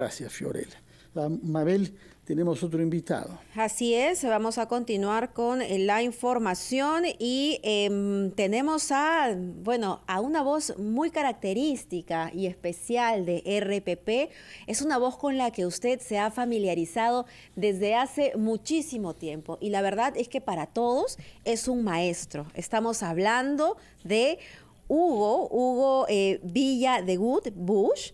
Gracias, Fiorella. Mabel, tenemos otro invitado. Así es, vamos a continuar con la información y tenemos a una voz muy característica y especial de RPP. Es una voz con la que usted se ha familiarizado desde hace muchísimo tiempo y la verdad es que para todos es un maestro. Estamos hablando de Hugo Villadegut Bush.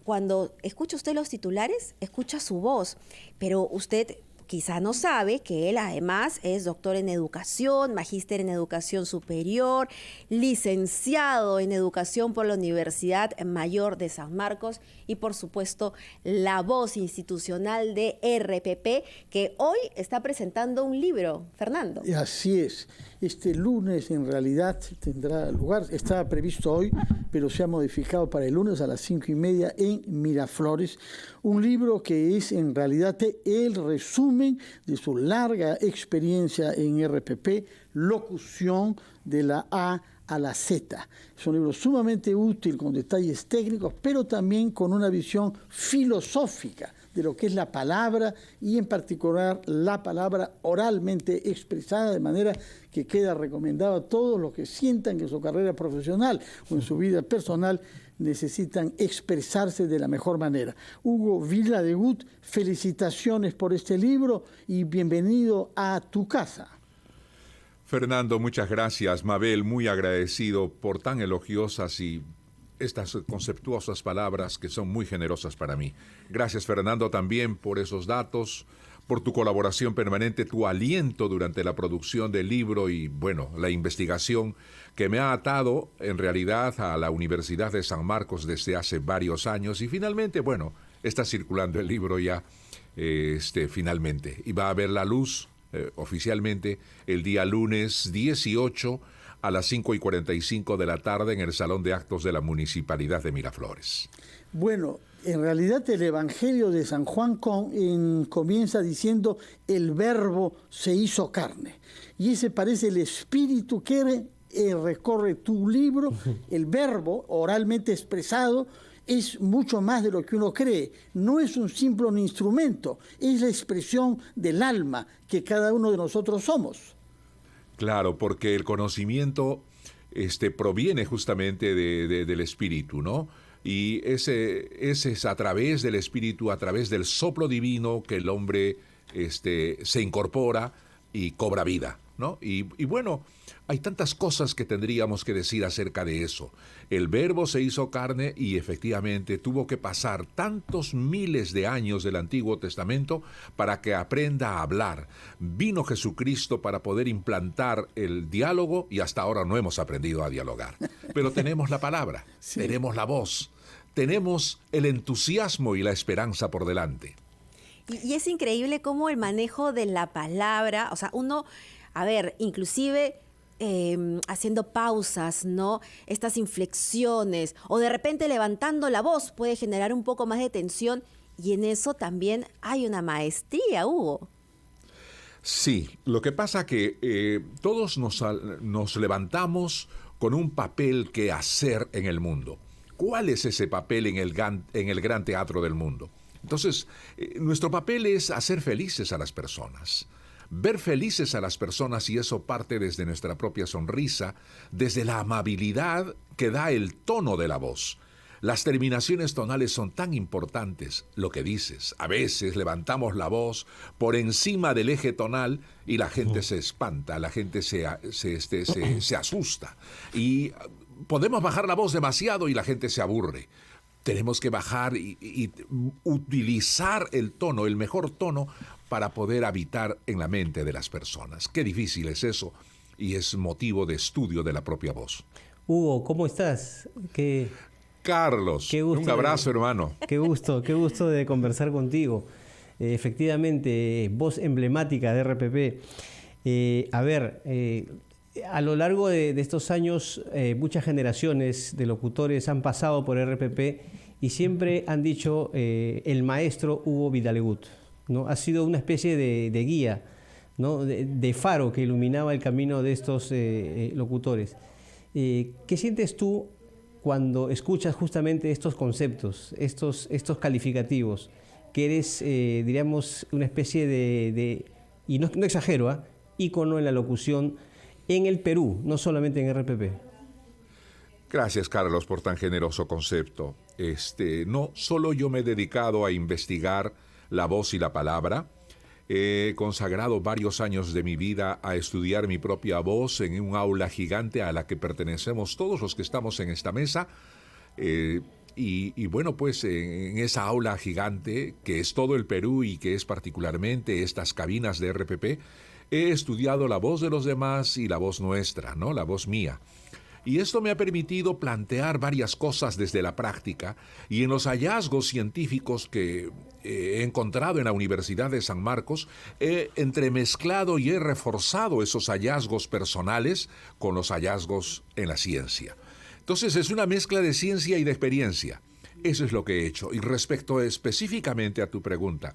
Cuando escucha usted los titulares, escucha su voz, pero usted quizá no sabe que él además es doctor en educación, magíster en educación superior, licenciado en educación por la Universidad Mayor de San Marcos y por supuesto la voz institucional de RPP, que hoy está presentando un libro, Fernando. Así es. Este lunes en realidad tendrá lugar, estaba previsto hoy, pero se ha modificado para el lunes a las 5:30 en Miraflores. Un libro que es en realidad el resumen de su larga experiencia en RPP, locución de la A a la Z. Es un libro sumamente útil con detalles técnicos, pero también con una visión filosófica de lo que es la palabra y en particular la palabra oralmente expresada, de manera que queda recomendado a todos los que sientan que en su carrera profesional o en su vida personal necesitan expresarse de la mejor manera. Hugo Villadegut, felicitaciones por este libro y bienvenido a tu casa. Fernando, muchas gracias. Mabel, muy agradecido por tan elogiosas y estas conceptuosas palabras que son muy generosas para mí. Gracias, Fernando, también por esos datos, por tu colaboración permanente, tu aliento durante la producción del libro y, bueno, la investigación que me ha atado, en realidad, a la Universidad de San Marcos desde hace varios años. Y finalmente, bueno, está circulando el libro ya, finalmente. Y va a ver la luz oficialmente el día lunes 18 a las 5:45 de la tarde en el Salón de Actos de la Municipalidad de Miraflores. Bueno, en realidad el Evangelio de San Juan comienza diciendo el verbo se hizo carne. Y ese parece el espíritu que recorre tu libro. El verbo oralmente expresado es mucho más de lo que uno cree. No es un simple instrumento, es la expresión del alma que cada uno de nosotros somos. Claro, porque el conocimiento proviene justamente del espíritu, ¿no? Y ese es a través del espíritu, a través del soplo divino que el hombre se incorpora y cobra vida, ¿no? Y bueno, hay tantas cosas que tendríamos que decir acerca de eso. El verbo se hizo carne y efectivamente tuvo que pasar tantos miles de años del Antiguo Testamento para que aprenda a hablar. Vino Jesucristo para poder implantar el diálogo y hasta ahora no hemos aprendido a dialogar. Pero tenemos la palabra, sí. Tenemos la voz, tenemos el entusiasmo y la esperanza por delante. Y es increíble cómo el manejo de la palabra, o sea, uno, inclusive haciendo pausas, ¿no? Estas inflexiones, o de repente levantando la voz puede generar un poco más de tensión, y en eso también hay una maestría, Hugo. Sí, lo que pasa que todos nos levantamos con un papel que hacer en el mundo. ¿Cuál es ese papel en el gran teatro del mundo? Entonces, nuestro papel es hacer felices a las personas, ver felices a las personas, y eso parte desde nuestra propia sonrisa, desde la amabilidad que da el tono de la voz. Las terminaciones tonales son tan importantes, lo que dices. A veces levantamos la voz por encima del eje tonal y la gente se espanta, la gente se asusta. Y podemos bajar la voz demasiado y la gente se aburre. Tenemos que bajar y utilizar el tono, el mejor tono, para poder habitar en la mente de las personas. Qué difícil es eso, y es motivo de estudio de la propia voz. Hugo, ¿cómo estás? Carlos, un abrazo, hermano. Qué gusto de conversar contigo. Efectivamente, voz emblemática de RPP. A lo largo de estos años, muchas generaciones de locutores han pasado por RPP y siempre han dicho el maestro Hugo Villadegut, ¿no? Ha sido una especie de guía, ¿no? de faro que iluminaba el camino de estos locutores. ¿Qué sientes tú cuando escuchas justamente estos conceptos, estos calificativos, que eres, diríamos, una especie y no exagero, ícono en la locución en el Perú, no solamente en RPP? Gracias, Carlos, por tan generoso concepto. No solo yo me he dedicado a investigar la voz y la palabra, he consagrado varios años de mi vida a estudiar mi propia voz en un aula gigante a la que pertenecemos todos los que estamos en esta mesa. Y bueno, pues en esa aula gigante, que es todo el Perú y que es particularmente estas cabinas de RPP, he estudiado la voz de los demás y la voz nuestra, ¿no? La voz mía. Y esto me ha permitido plantear varias cosas desde la práctica, y en los hallazgos científicos que he encontrado en la Universidad de San Marcos, he entremezclado y he reforzado esos hallazgos personales con los hallazgos en la ciencia. Entonces es una mezcla de ciencia y de experiencia. Eso es lo que he hecho. Y respecto específicamente a tu pregunta,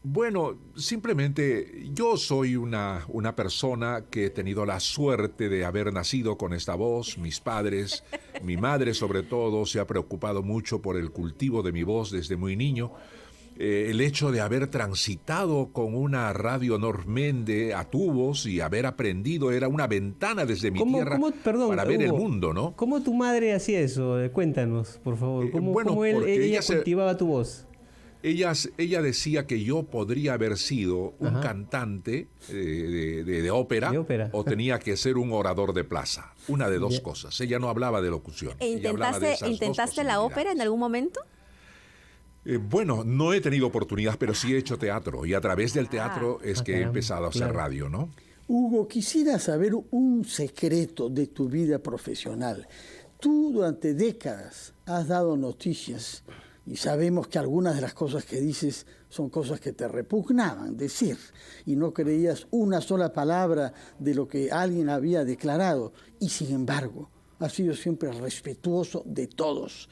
bueno, simplemente yo soy una persona que he tenido la suerte de haber nacido con esta voz. Mis padres, mi madre sobre todo, se ha preocupado mucho por el cultivo de mi voz desde muy niño. El hecho de haber transitado con una radio Normende a tubos y haber aprendido era una ventana desde mi tierra para ver el mundo, ¿no? ¿Cómo tu madre hacía eso? Cuéntanos, por favor. ¿Cómo ella cultivaba tu voz? Ella decía que yo podría haber sido un cantante de ópera, o tenía que ser un orador de plaza. Una de dos cosas. Ella no hablaba de locución. ¿Intentaste la ópera en algún momento? Bueno, no he tenido oportunidad, pero sí he hecho teatro. Y a través del teatro es que he empezado a hacer radio, ¿no? Hugo, quisiera saber un secreto de tu vida profesional. Tú durante décadas has dado noticias y sabemos que algunas de las cosas que dices son cosas que te repugnaban decir y no creías una sola palabra de lo que alguien había declarado. Y sin embargo, has sido siempre respetuoso de todos.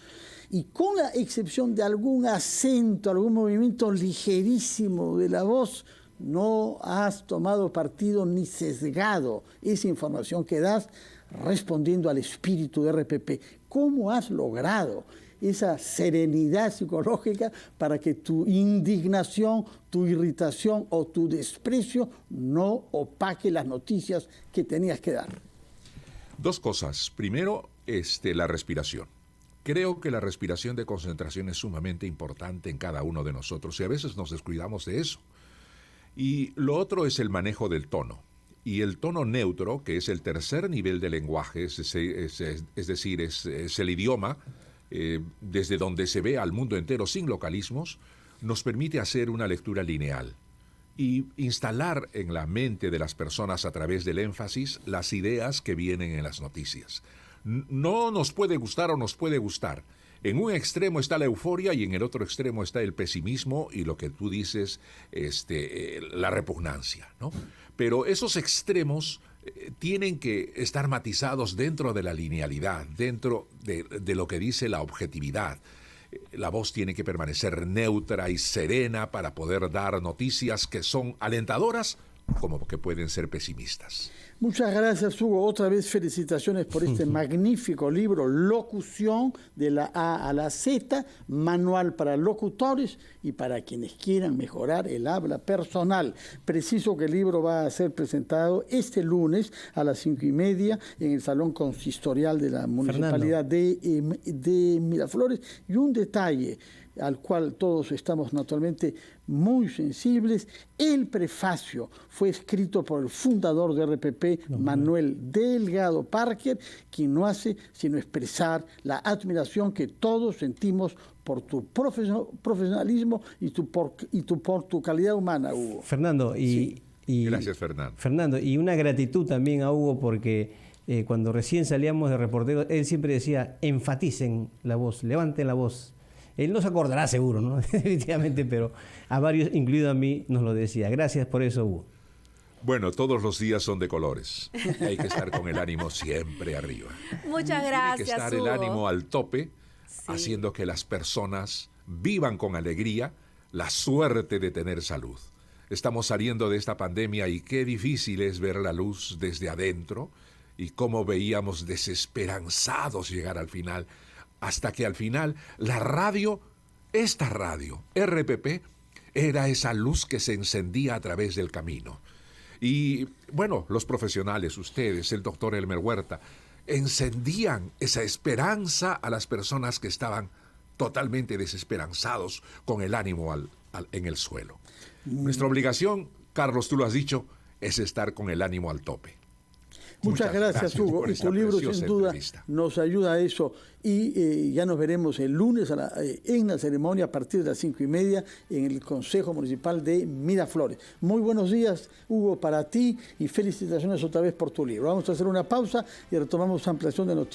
Y con la excepción de algún acento, algún movimiento ligerísimo de la voz, no has tomado partido ni sesgado esa información que das respondiendo al espíritu de RPP. ¿Cómo has logrado esa serenidad psicológica para que tu indignación, tu irritación o tu desprecio no opaque las noticias que tenías que dar? Dos cosas. Primero, la respiración. Creo que la respiración de concentración es sumamente importante en cada uno de nosotros y a veces nos descuidamos de eso. Y lo otro es el manejo del tono. Y el tono neutro, que es el tercer nivel de lenguaje, es decir, es el idioma desde donde se ve al mundo entero sin localismos, nos permite hacer una lectura lineal y instalar en la mente de las personas a través del énfasis las ideas que vienen en las noticias. No nos puede gustar o nos puede gustar. En un extremo está la euforia y en el otro extremo está el pesimismo y lo que tú dices, la repugnancia, ¿no? Pero esos extremos tienen que estar matizados dentro de la linealidad, dentro de lo que dice la objetividad. La voz tiene que permanecer neutra y serena para poder dar noticias que son alentadoras como que pueden ser pesimistas. Muchas gracias, Hugo. Otra vez felicitaciones por este magnífico libro, Locución, de la A a la Z, manual para locutores y para quienes quieran mejorar el habla personal. Preciso que el libro va a ser presentado este lunes a las 5:30 en el Salón Consistorial de la Municipalidad de Miraflores. Y un detalle al cual todos estamos naturalmente muy sensibles: el prefacio fue escrito por el fundador de RPP, Manuel Delgado Parker, quien no hace sino expresar la admiración que todos sentimos por tu profesionalismo y por tu calidad humana, Hugo. Fernando, gracias, Fernando. Fernando, y una gratitud también a Hugo porque cuando recién salíamos de reportero, él siempre decía: enfaticen la voz, levanten la voz. Él no se acordará seguro, ¿no? Definitivamente, pero a varios, incluido a mí, nos lo decía. Gracias por eso, Hugo. Bueno, todos los días son de colores. Hay que estar con el ánimo siempre arriba. Muchas gracias, Hay que estar Hugo. el ánimo al tope, haciendo que las personas vivan con alegría la suerte de tener salud. Estamos saliendo de esta pandemia y qué difícil es ver la luz desde adentro y cómo veíamos desesperanzados llegar al final, hasta que al final la radio, esta radio, RPP, era esa luz que se encendía a través del camino. Y bueno, los profesionales, ustedes, el doctor Elmer Huerta, encendían esa esperanza a las personas que estaban totalmente desesperanzados con el ánimo en el suelo. Nuestra obligación, Carlos, tú lo has dicho, es estar con el ánimo al tope. Muchas gracias, Hugo. por Y esta tu libro, preciosa sin duda, entrevista. nos ayuda a eso. Y ya nos veremos el lunes en la ceremonia a partir de las 5:30 en el Consejo Municipal de Miraflores. Muy buenos días, Hugo, para ti y felicitaciones otra vez por tu libro. Vamos a hacer una pausa y retomamos ampliación de noticias.